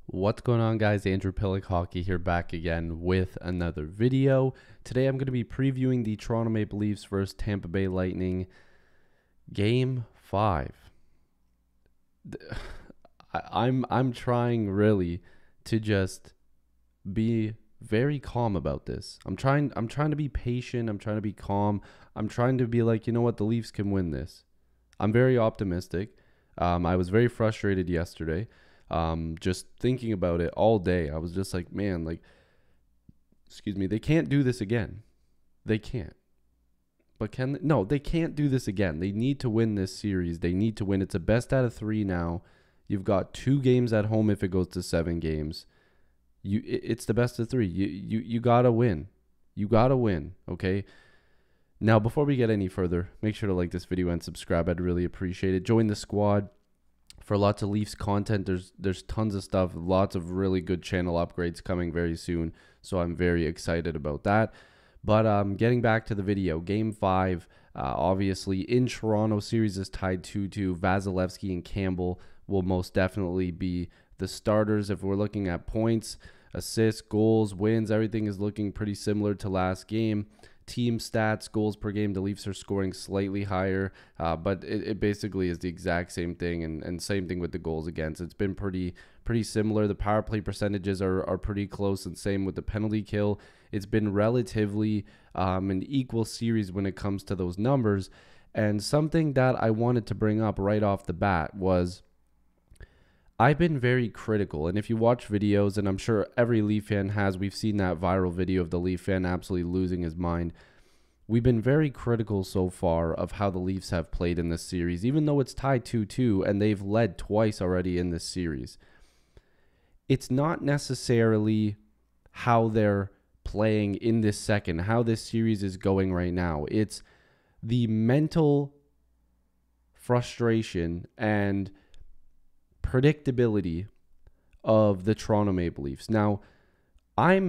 What's going on, guys? Andrew Piluk Hockey here, back again with another video. Today I'm going to be previewing the Toronto Maple Leafs versus Tampa Bay Lightning Game 5. I'm trying really to just be very calm about this. I'm trying to be patient. I'm trying to be calm. I'm trying to be like, you know what, the Leafs can win this. I'm very optimistic. I was very frustrated yesterday. Just thinking about it all day. I was just like, man, excuse me, they can't do this again. They can't. But can they? No, they can't do this again. They need to win this series. They need to win. It's a best out of 3 now. You've got 2 games at home if it goes to 7 games. It's the best of 3. You gotta win. You gotta win. Okay. Now, before we get any further, make sure to like this video and subscribe. I'd really appreciate it. Join the squad for lots of Leafs content. There's tons of stuff, lots of really good channel upgrades coming very soon, so I'm very excited about that. But getting back to the video, Game 5, obviously in Toronto, series is tied 2-2. Vasilevsky and Campbell will most definitely be the starters. If we're looking at points, assists, goals, wins, everything is looking pretty similar to last game. Team stats, goals per game, the Leafs are scoring slightly higher, but it basically is the exact same thing, and same thing with the goals against. It's been pretty similar. The power play percentages are pretty close, and same with the penalty kill. It's been relatively an equal series when it comes to those numbers. And something that I wanted to bring up right off the bat was I've been very critical, and if you watch videos, and I'm sure every Leaf fan has, we've seen that viral video of the Leaf fan absolutely losing his mind. We've been very critical so far of how the Leafs have played in this series, even though it's tied 2-2 and they've led twice already in this series. It's not necessarily how they're playing in this second, how this series is going right now. It's the mental frustration and predictability of the Toronto Maple Leafs. Now, I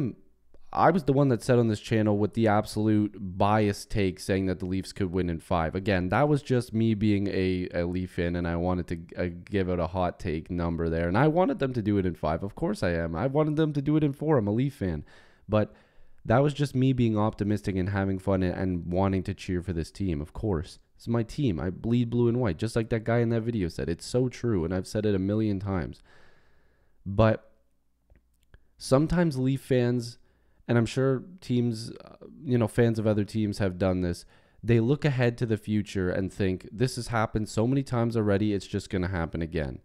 was the one that said on this channel with the absolute biased take saying that the Leafs could win in 5. Again, that was just me being a Leaf fan, and I wanted to give it a hot take number there. And I wanted them to do it in 5. Of course I am. I wanted them to do it in 4. I'm a Leaf fan. But that was just me being optimistic and having fun and wanting to cheer for this team, of course. It's my team. I bleed blue and white, just like that guy in that video said. It's so true, and I've said it a million times. But sometimes Leaf fans, and I'm sure teams, fans of other teams have done this, they look ahead to the future and think, this has happened so many times already, it's just going to happen again.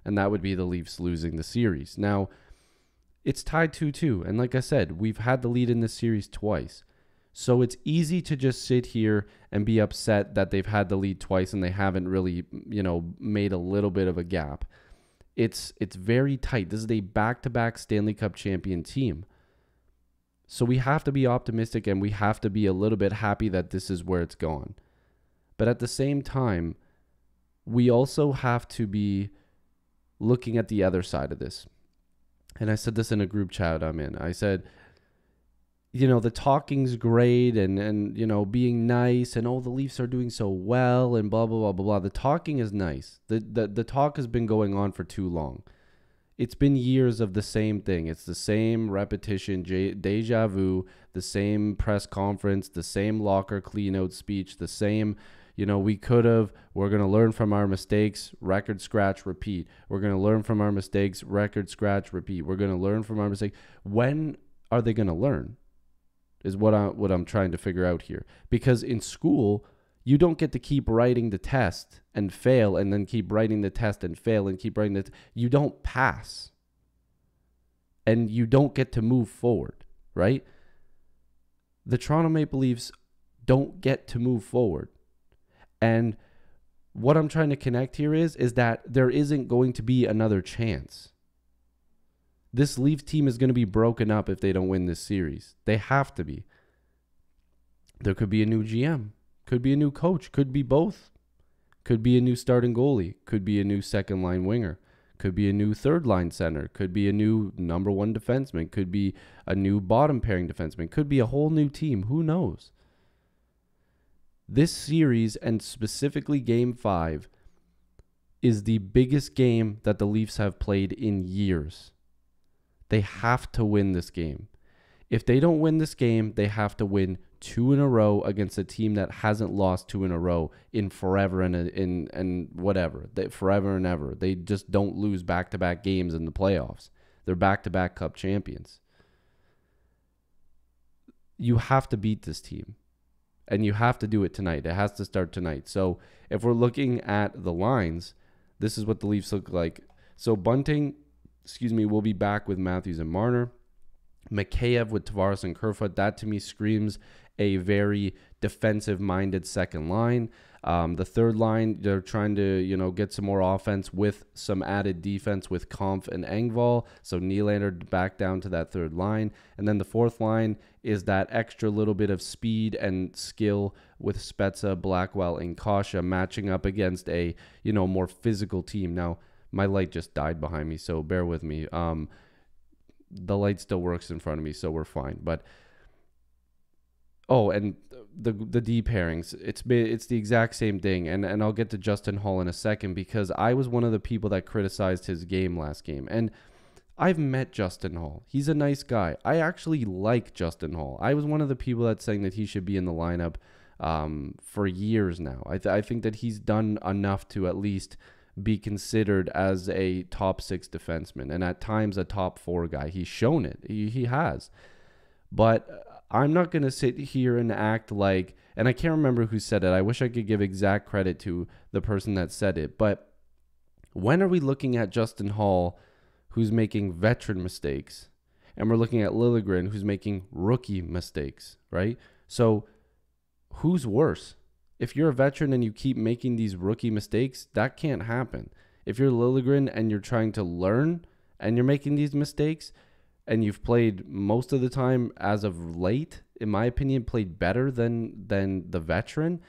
And that would be the Leafs losing the series. Now, it's tied 2-2, and like I said, we've had the lead in this series twice. So it's easy to just sit here and be upset that they've had the lead twice and they haven't really, made a little bit of a gap. It's very tight. This is a back-to-back Stanley Cup champion team. So we have to be optimistic and we have to be a little bit happy that this is where it's gone. But at the same time, we also have to be looking at the other side of this. And I said this in a group chat I'm in. I said, the talking's great and being nice and, oh, the Leafs are doing so well and blah, blah, blah, blah, blah. The talking is nice. The talk has been going on for too long. It's been years of the same thing. It's the same repetition, deja vu, the same press conference, the same locker clean-out speech, the same, we could have, we're going to learn from our mistakes, record, scratch, repeat. We're going to learn from our mistakes, record, scratch, repeat. We're going to learn from our mistakes. When are they going to learn? Is what I'm trying to figure out here. Because in school, you don't get to keep writing the test and fail and then keep writing the test and fail and keep writing it. You don't pass. And you don't get to move forward, right? The Toronto Maple Leafs don't get to move forward. And what I'm trying to connect here is that there isn't going to be another chance. This Leaf team is going to be broken up if they don't win this series. They have to be. There could be a new GM. Could be a new coach. Could be both. Could be a new starting goalie. Could be a new second-line winger. Could be a new third-line center. Could be a new number 1 defenseman. Could be a new bottom-pairing defenseman. Could be a whole new team. Who knows? This series, and specifically Game 5, is the biggest game that the Leafs have played in years. They have to win this game. If they don't win this game, they have to win 2 in a row against a team that hasn't lost 2 in a row in forever and whatever. Forever and ever. They just don't lose back-to-back games in the playoffs. They're back-to-back cup champions. You have to beat this team. And you have to do it tonight. It has to start tonight. So if we're looking at the lines, this is what the Leafs look like. So Bunting, will be back with Matthews and Marner. Mikheyev with Tavares and Kerfoot. That to me screams a very defensive-minded second line. The third line, they're trying to, get some more offense with some added defense with Kampf and Engvall. So Nylander back down to that third line. And then the fourth line is that extra little bit of speed and skill with Spezza, Blackwell, and Kasha matching up against a, more physical team. Now, my light just died behind me, so bear with me. The light still works in front of me, so we're fine. But and the D pairings, it's the exact same thing, and I'll get to Justin Hall in a second because I was one of the people that criticized his game last game, and I've met Justin Hall. He's a nice guy. I actually like Justin Hall. I was one of the people that's saying that he should be in the lineup for years now. I think that he's done enough to at least be considered as a top 6 defenseman and at times a top 4 guy. He's shown it. He has. But I'm not going to sit here and act like, and I can't remember who said it. I wish I could give exact credit to the person that said it. But when are we looking at Justin Hall, who's making veteran mistakes, and we're looking at Liljegren, who's making rookie mistakes, right? So who's worse? If you're a veteran and you keep making these rookie mistakes, that can't happen. If you're Liljegren and you're trying to learn and you're making these mistakes and you've played most of the time as of late, in my opinion, played better than the veteran,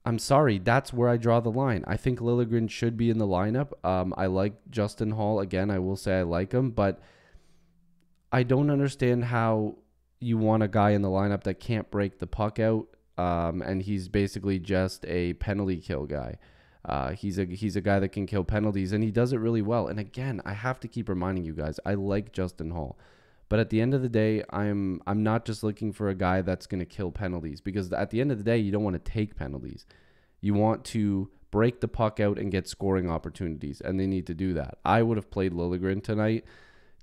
I'm sorry, that's where I draw the line. I think Liljegren should be in the lineup. I like Justin Hall. Again, I will say I like him, but I don't understand how you want a guy in the lineup that can't break the puck out. And he's basically just a penalty kill guy. He's a guy that can kill penalties, and he does it really well. And again, I have to keep reminding you guys, I like Justin Hall, but at the end of the day, I'm not just looking for a guy that's going to kill penalties, because at the end of the day, you don't want to take penalties. You want to break the puck out and get scoring opportunities, and they need to do that. I would have played Liljegren tonight.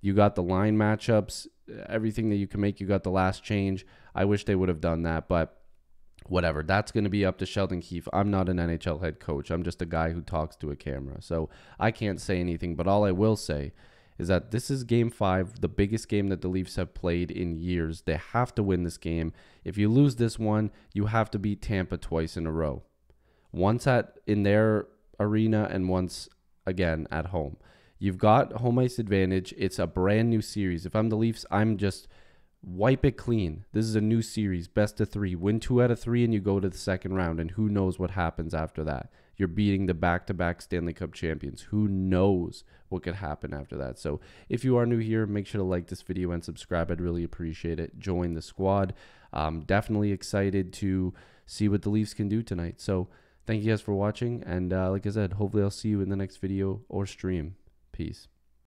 You got the line matchups, everything that you can make. You got the last change. I wish they would have done that, but whatever. That's going to be up to Sheldon Keefe. I'm not an NHL head coach. I'm just a guy who talks to a camera. So I can't say anything, but all I will say is that this is Game 5, the biggest game that the Leafs have played in years. They have to win this game. If you lose this one, you have to beat Tampa twice in a row. Once in their arena and once again at home. You've got home ice advantage. It's a brand new series. If I'm the Leafs, I'm just wipe it clean. This is a new series, best of 3. Win 2 out of 3 and you go to the second round, and who knows what happens after that. You're beating the back-to-back Stanley Cup champions. Who knows what could happen after that? So if you are new here, make sure to like this video and subscribe. I'd really appreciate it. Join the squad. Definitely excited to see what the Leafs can do tonight. So thank you guys for watching, and like I said, hopefully I'll see you in the next video or stream. Peace.